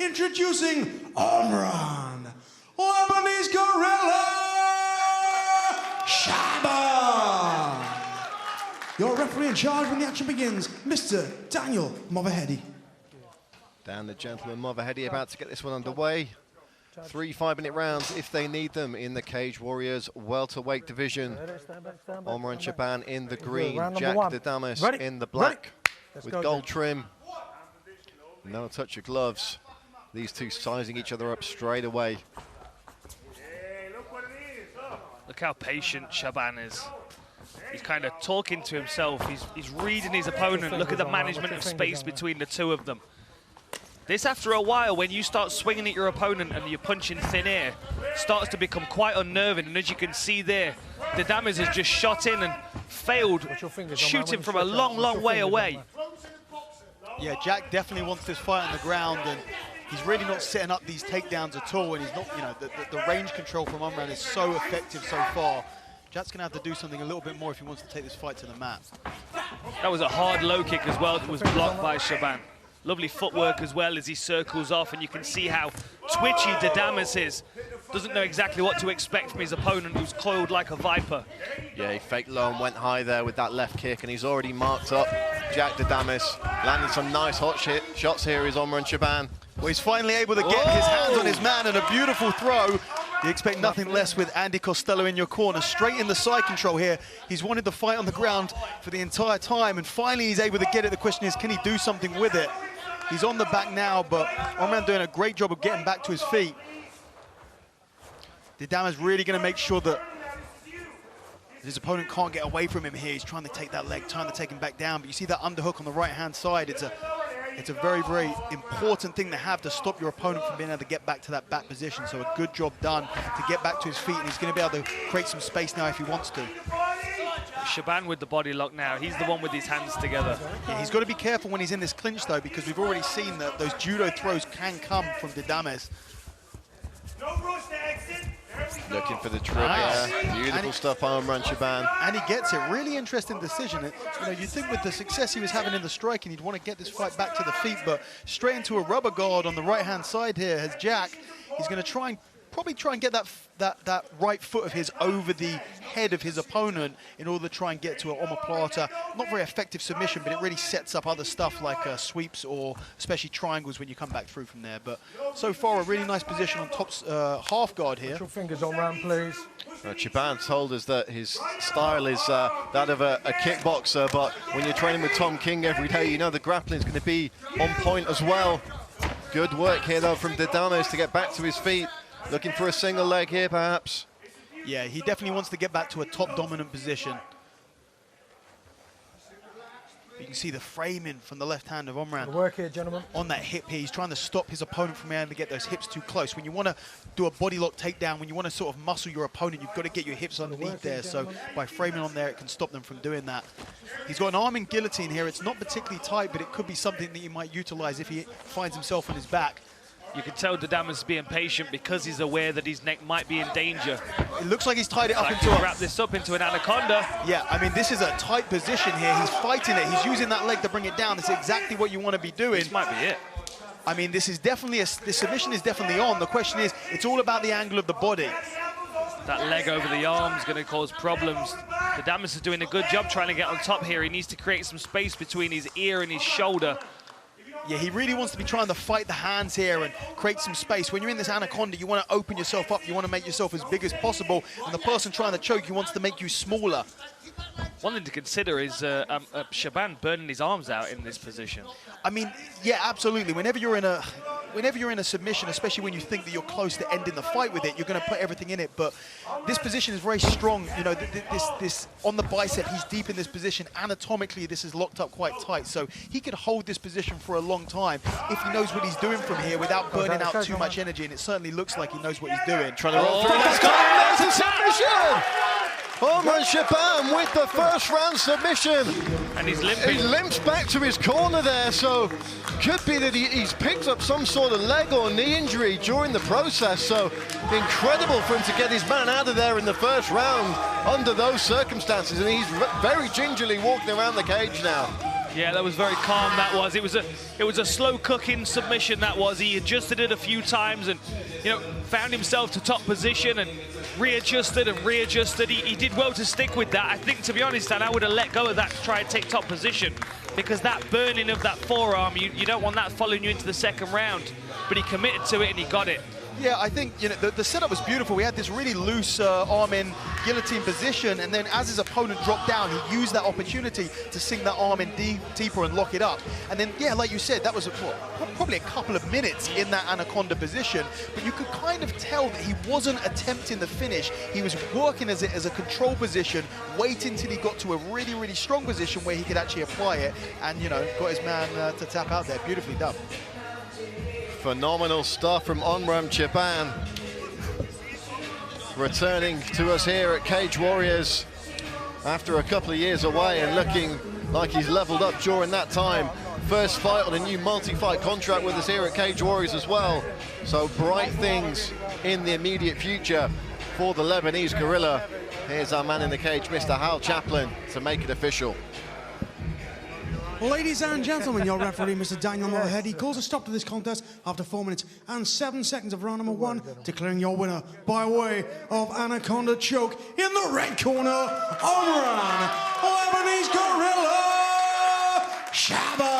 introducing Omran, Lebanese Gorilla Shaban. Your referee in charge when the action begins, Mr. Daniel Movaheady. Dan, the gentleman Movaheady, about to get this one underway. 3 5-minute rounds if they need them in the Cage Warriors welterweight division. Omran Shaban in the green, Jack Dadames in the black with gold trim. No touch of gloves. These two sizing each other up straight away. Look how patient Shaban is. He's kind of talking to himself. He's reading his opponent. Look at the management of space between the two of them. This, after a while, when you start swinging at your opponent and you're punching thin air, starts to become quite unnerving. And as you can see there, Dadames has just shot in and failed shooting from a long, long way away. Yeah, Jack definitely wants this fight on the ground, and he's really not setting up these takedowns at all. And he's not, you know, the range control from Omran is so effective so far. Jack's going to have to do something a little bit more if he wants to take this fight to the mat. That was a hard low kick as well that was blocked by Shaban. Lovely footwork as well as he circles off, and you can see how twitchy Dadames is. Doesn't know exactly what to expect from his opponent, who's coiled like a viper. Yeah, he faked low and went high there with that left kick, and he's already marked up Jack Dadames. Landing some nice hot shots here is Omran Shaban. Well, he's finally able to get his hands on his man, and a beautiful throw. You expect nothing less with Andy Costello in your corner. Straight in the side control here. He's wanted the fight on the ground for the entire time, and finally he's able to get it. The question is, can he do something with it? He's on the back now, but Omran doing a great job of getting back to his feet. Dadames really going to make sure that his opponent can't get away from him here. He's trying to take that leg, trying to take him back down. But you see that underhook on the right-hand side. It's a very, very important thing to have to stop your opponent from being able to get back to that back position. So a good job done to get back to his feet, and he's going to be able to create some space now if he wants to. Shaban with the body lock now. He's the one with his hands together. Yeah, he's got to be careful when he's in this clinch, though, because we've already seen that those judo throws can come from Dadames. Looking for the trip. Yeah. Beautiful stuff, Omran Shaban. And he gets it. Really interesting decision. You know, you'd think with the success he was having in the striking, he'd want to get this fight back to the feet, but straight into a rubber guard on the right-hand side here has Jack. He's going to probably try and get that right foot of his over the head of his opponent in order to try and get to an omoplata. Not very effective submission, but it really sets up other stuff like sweeps or especially triangles when you come back through from there. But so far, a really nice position on top half guard here. Put your fingers on round, please. Shaban told us that his style is that of a kickboxer, but when you're training with Tom King every day, you know the grappling is going to be on point as well. Good work here, though, from Dadames to get back to his feet. Looking for a single leg here, perhaps. Yeah, he definitely wants to get back to a top dominant position. You can see the framing from the left hand of Omran. Good work here, gentlemen. On that hip here, he's trying to stop his opponent from being able to get those hips too close. When you want to do a body lock takedown, when you want to sort of muscle your opponent, you've got to get your hips underneath there. So by framing on there, it can stop them from doing that. He's got an arming guillotine here. It's not particularly tight, but it could be something that he might utilize if he finds himself on his back. You can tell Dadames is being patient because he's aware that his neck might be in danger. It looks like he's tied it up into wrap this up into an anaconda. Yeah, I mean, this is a tight position here. He's fighting it. He's using that leg to bring it down. That's exactly what you want to be doing. This might be it. I mean, this is definitely the submission is definitely on. The question is, it's all about the angle of the body. That leg over the arm is going to cause problems. Dadames is doing a good job trying to get on top here. He needs to create some space between his ear and his shoulder. Yeah, he really wants to be trying to fight the hands here and create some space. When you're in this anaconda, you want to open yourself up. You want to make yourself as big as possible. And the person trying to choke you wants to make you smaller. One thing to consider is Shaban burning his arms out in this position. I mean, yeah, absolutely. Whenever you're in a submission, especially when you think that you're close to ending the fight with it, you're going to put everything in it. But this position is very strong. You know, this on the bicep, he's deep in this position. Anatomically, this is locked up quite tight. So he could hold this position for a long time if he knows what he's doing from here without burning out too much energy. And it certainly looks like he knows what he's doing. Trying to roll through. That's a submission! Omran Shaban with the first round submission. And he's limping. He limps back to his corner there, so could be that he's picked up some sort of leg or knee injury during the process. So incredible for him to get his man out of there in the first round under those circumstances. And he's very gingerly walking around the cage now. Yeah, that was very calm, that was. It was a slow cooking submission, that was. He adjusted it a few times and, you know, found himself to top position and readjusted and readjusted. He did well to stick with that. I think, to be honest, Dan, I would have let go of that to try and take top position, because that burning of that forearm, you don't want that following you into the second round. But he committed to it and he got it. Yeah, I think, you know, the setup was beautiful. We had this really loose arm-in guillotine position, and then as his opponent dropped down, he used that opportunity to sink that arm in deeper and lock it up. And then, yeah, like you said, that was probably a couple of minutes in that anaconda position, but you could kind of tell that he wasn't attempting the finish. He was working as a control position, waiting till he got to a really, really strong position where he could actually apply it, and, you know, got his man to tap out there. Beautifully done. Phenomenal stuff from Omram Chaban. Returning to us here at Cage Warriors after a couple of years away and looking like he's leveled up during that time. First fight on a new multi-fight contract with us here at Cage Warriors as well. So bright things in the immediate future for the Lebanese gorilla. Here's our man in the cage, Mr. Hal Chaplin, to make it official. Ladies and gentlemen, your referee, Mr. Daniel Movaheady, calls a stop to this contest after 4 minutes and 7 seconds of round number 1, declaring your winner by way of Anaconda choke in the red corner, Omran Lebanese Gorilla Chaban.